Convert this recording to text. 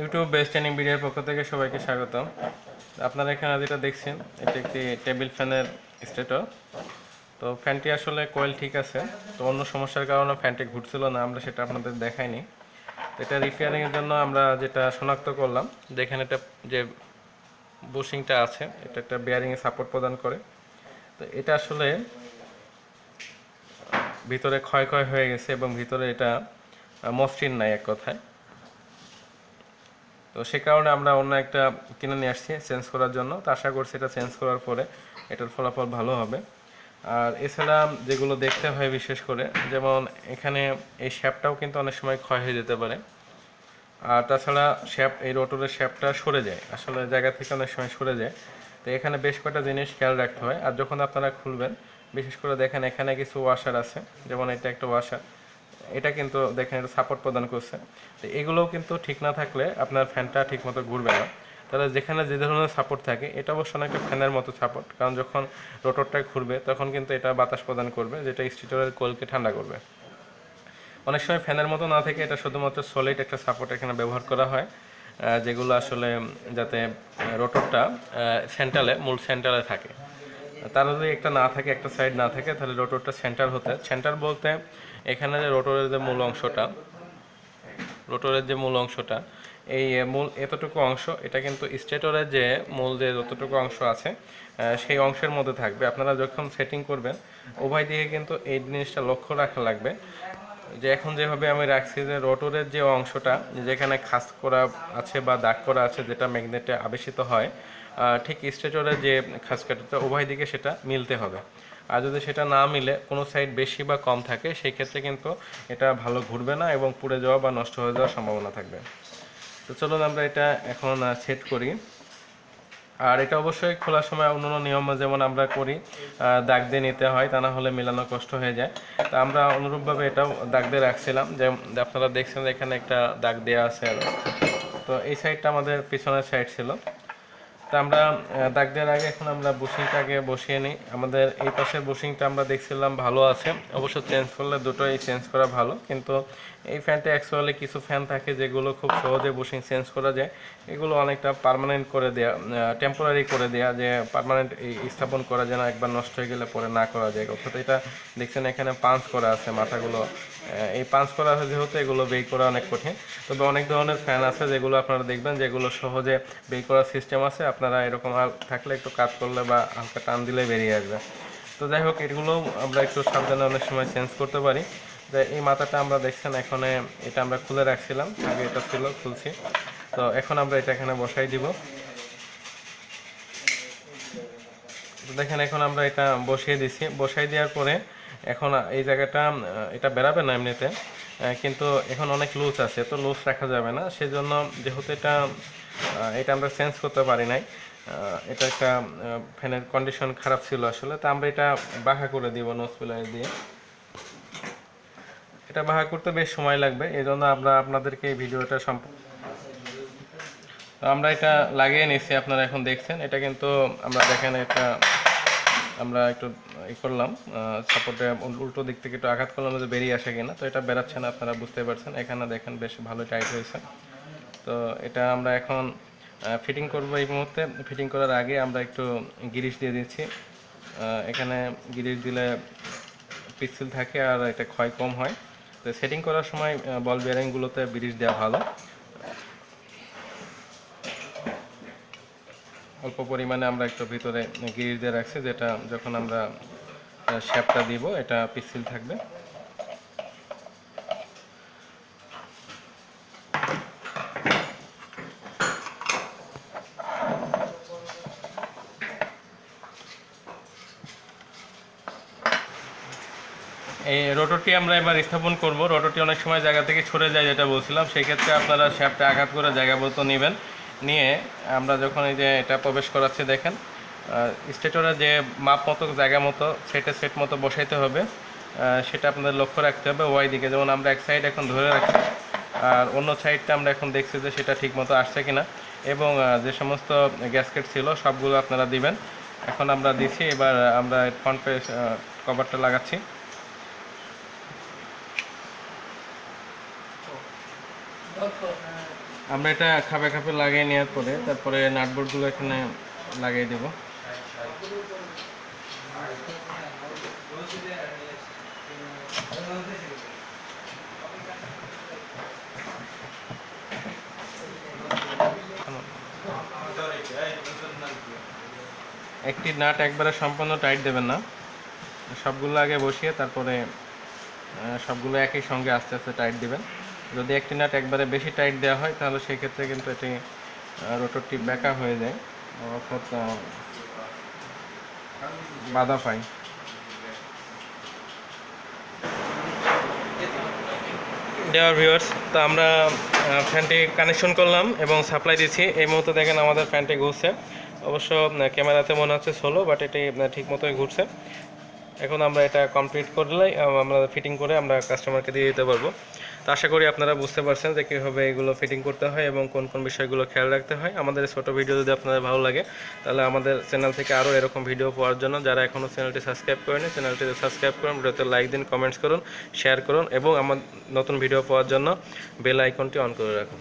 YouTube best training ভিডিওর পক্ষ থেকে সবাইকে স্বাগতম। আপনারা এখানে যেটা দেখছেন এটি একটি টেবিল ফ্যানের স্টেটর। তো ফ্যানটি আসলে কয়েল ঠিক আছে, তো অন্য সমস্যার কারণে ফ্যানটি ঘুরছিল না, আমরা সেটা আপনাদের দেখাইনি। তো এটা রিপেয়ারিংয়ের জন্য আমরা যেটা শনাক্ত করলাম, যেখানে এটা যে বুশিংটা আছে এটা একটা বেয়ারিংয়ে সাপোর্ট প্রদান করে। তো এটা আসলে ভিতরে ক্ষয় ক্ষয় হয়ে গেছে এবং ভিতরে এটা মসৃণ নাই এক কথায়। তো সে কারণে আমরা অন্য একটা কিনে নিয়ে আসছি চেঞ্জ করার জন্য। তো আশা করছি এটা চেঞ্জ করার পরে এটার ফলাফল ভালো হবে। আর এছাড়া যেগুলো দেখতে হয় বিশেষ করে, যেমন এখানে এই শ্যাপটাও কিন্তু অনেক সময় ক্ষয় হয়ে যেতে পারে। আর তাছাড়া শ্যাপ, এই রোটরের শ্যাপটা সরে যায়, আসলে জায়গা থেকে অনেক সময় সরে যায়। তো এখানে বেশ কয়েকটা জিনিস খেয়াল রাখতে হয়। আর যখন আপনারা খুলবেন, বিশেষ করে দেখেন এখানে কিছু ওয়াশার আছে, যেমন এটা একটা ওয়াশার, এটা কিন্তু দেখেন এটা সাপোর্ট প্রদান করছে। তো এগুলোও কিন্তু ঠিক না থাকলে আপনার ফ্যানটা ঠিকমতো ঘুরবে না। তাহলে যেখানে যে ধরনের সাপোর্ট থাকে, এটা অবশ্য অনেকটা ফ্যানের মতো সাপোর্ট, কারণ যখন রোটরটা ঘুরবে তখন কিন্তু এটা বাতাস প্রদান করবে, যেটা স্টেটরের কোয়েলকে ঠান্ডা করবে। অনেক সময় ফ্যানের মতো না থেকে এটা শুধুমাত্র সলিড একটা সাপোর্ট এখানে ব্যবহার করা হয়, যেগুলো আসলে যাতে রোটরটা মূল সেন্টারে থাকে। তার যদি একটা না থাকে, একটা সাইড না থাকে, তাহলে রোটরটা সেন্টার বলতে এখানে যে রোটরের যে মূল অংশটা, এই মূল এতটুকু অংশ, এটা কিন্তু স্টেটরের যে মূল যে যতটুকু অংশ আছে সেই অংশের মধ্যে থাকবে। আপনারা যখন সেটিং করবেন উভয় দিকে কিন্তু এই জিনিসটা লক্ষ্য রাখা লাগবে, যে এখন যেভাবে আমি রাখছি যে রোটরের যে অংশটা যেখানে খাস করা আছে বা দাগ করা আছে, যেটা ম্যাগনেটে আবেশিত হয়, ঠিক স্টেটরের যে খাস কাটাটা উভয় দিকে সেটা মিলতে হবে। আর যদি সেটা না মিলে, কোনো সাইড বেশি বা কম থাকে, সেই ক্ষেত্রে কিন্তু এটা ভালো ঘুরবে না এবং পুড়ে যাওয়া বা নষ্ট হয়ে যাওয়ার সম্ভাবনা থাকবে। তো চলুন আমরা এটা এখন সেট করি। আর এটা অবশ্যই খোলার সময় অন্যান্য নিয়ম যেমন আমরা করি, দাগ দিয়ে নিতে হয়, তা না হলে মেলানো কষ্ট হয়ে যায়। তা আমরা অনুরূপভাবে এটাও দাগ দিয়ে রাখছিলাম, যে আপনারা দেখছেন এখানে একটা দাগ দেওয়া আছে আরও। তো এই সাইডটা আমাদের পিছনের সাইড ছিল। তা আমরা দাগ দেওয়ার আগে এখন আমরা বুশিংটা আগে বসিয়ে নিই। আমাদের এই পাশের বুশিংটা আমরা দেখছিলাম ভালো আছে, অবশ্য চেঞ্জ করলে দুটোই চেঞ্জ করা ভালো। কিন্তু এই ফ্যানটা অ্যাকচুয়ালি কিছু ফ্যান থাকে যেগুলো খুব সহজে বুশিং চেঞ্জ করা যায়, এগুলো অনেকটা পার্মানেন্ট করে দেয়া, টেম্পোরারি করে দেয়া, যে পার্মানেন্ট স্থাপন করা যেন একবার নষ্ট হয়ে গেলে পরে না করা যায়। অর্থাৎ এটা দেখছেন এখানে পাঞ্চ করা আছে মাথাগুলো, এই পাঞ্চ করা আছে যেহেতু এগুলো বের করা অনেক কঠিন। তবে অনেক ধরনের ফ্যান আছে যেগুলো আপনারা দেখবেন যেগুলো সহজে বের করার সিস্টেম আছে, আপনারা এরকম থাকলে একটু কাজ করলে বা হালকা টান দিলে বেরিয়ে আসবে। তো যাই হোক, এগুলো আমরা একটু সাবধানে অনেক সময় চেঞ্জ করতে পারি। যে এই মাথাটা আমরা দেখছেন এখানে, এটা আমরা খুলে রাখছিলাম, আগে এটা ছিল, খুলছি। তো এখন আমরা এটা এখানে বসাই দিব। তো দেখেন এখন আমরা এটা বসিয়ে দিছি, বসাই দেওয়ার পরে এখন এই জায়গাটা এটা বেরাবে না এমনিতে, কিন্তু এখন অনেক লুজ আছে, তো লুজ রাখা যাবে না। সেজন্য যেহেতু এটা এটা আমরা চেঞ্জ করতে পারি নাই, এটা একটা ফ্যানের কন্ডিশন খারাপ ছিল আসলে, তো আমরা এটা বাঁকা করে দিব নোজ প্লায়ার দিয়ে। এটা বাঁকা করতে বেশ সময় লাগবে, এই জন্য আমরা আপনাদেরকে এই ভিডিওটা তো আমরা এটা লাগিয়ে নিচ্ছি। আপনারা এখন দেখছেন এটা কিন্তু আমরা দেখেন এটা আমরা একটু করলাম, সাপোর্টে উল্টো দিক থেকে একটু আঘাত করলাম যে বেরিয়ে আসে কিনা। তো এটা বেরাচ্ছে না, আপনারা বুঝতে পারছেন। এখানে দেখেন বেশ ভালো টাইট হয়েছে। তো এটা আমরা এখন ফিটিং করব। এই মুহূর্তে ফিটিং করার আগে আমরা একটু গিরিশ দিয়ে দিচ্ছি। এখানে গিরিশ দিলে পিক্সেল থাকে আর এটা ক্ষয় কম হয়। তো সেটিং করার সময় বল বিয়ারিংগুলোতে গিরিশ দেওয়া ভালো। অল্প পরিমাণে আমরা একটু ভিতরে গিরিশ দিয়ে রাখছি, যেটা যখন আমরা শ্যাপটা দিব এটা পিক্সেল থাকবে। এই রোটরটি আমরা এবার স্থাপন করব। রোটরটি অনেক সময় জায়গা থেকে ছড়ে যায়, যেটা বলছিলাম। সেই ক্ষেত্রে আপনারা শ্যাফটে আঘাত করে জায়গা মতো নেবেন, নিয়ে আমরা যখন এই যে এটা প্রবেশ করাচ্ছি দেখেন, স্টেটরে যে মাপ মতো জায়গা মতো সেট মতো বসাইতে হবে, সেটা আপনাদের লক্ষ্য রাখতে হবে। ওয়াই দিকে যেমন আমরা এক সাইড এখন ধরে রাখছি, আর অন্য সাইডটা আমরা এখন দেখছি যে সেটা ঠিক মতো আসছে কিনা, এবং যে সমস্ত গ্যাসকেট ছিল সবগুলো আপনারা দিবেন। এখন আমরা দিচ্ছি, এবার আমরা ফ্রন্ট পেজ কভারটা লাগাচ্ছি। আমরা এটা খাপে খাপে লাগিয়ে নেওয়ার পরে তারপরে নাটবোর্ডগুলো এখানে লাগিয়ে দেব। একটি নাট একবারে সম্পূর্ণ টাইট দেবেন না, সবগুলো আগে বসিয়ে তারপরে সবগুলো একই সঙ্গে আস্তে আস্তে টাইট দিবেন। যদি একটি নাট একবারে বেশি টাইট দেওয়া হয় তাহলে সেই ক্ষেত্রে কিন্তু এটি রোটরটি বেঁকা হয়ে যায়, অর্থাৎ বাধা পায়। ডিয়ার ভিউয়ার্স, তো আমরা ফ্যানটি কানেকশন করলাম এবং সাপ্লাই দিচ্ছি। এই মুহূর্তে দেখেন আমাদের ফ্যানটি ঘুরছে। অবশ্য ক্যামেরাতে মনে হচ্ছে স্লো, বাট এটি ঠিক মতোই ঘুরছে। এখন আমরা এটা কমপ্লিট করলে আমরা ফিটিং করে আমরা কাস্টমারকে দিয়ে দিতে পারবো। তো আশা করি আপনারা বুঝতে পারছেন যে কীভাবে এগুলো ফিটিং করতে হয় এবং কোন কোন বিষয়গুলো খেয়াল রাখতে হয়। আমাদের ছোটো ভিডিও যদি আপনাদের ভালো লাগে তাহলে আমাদের চ্যানেল থেকে আরও এরকম ভিডিও পাওয়ার জন্য যারা এখনও চ্যানেলটি সাবস্ক্রাইব করেনি চ্যানেলটিতে সাবস্ক্রাইব করুন, ভিডিওতে লাইক দিন, কমেন্টস করুন, শেয়ার করুন এবং আমার নতুন ভিডিও পাওয়ার জন্য বেল আইকনটি অন করে রাখুন।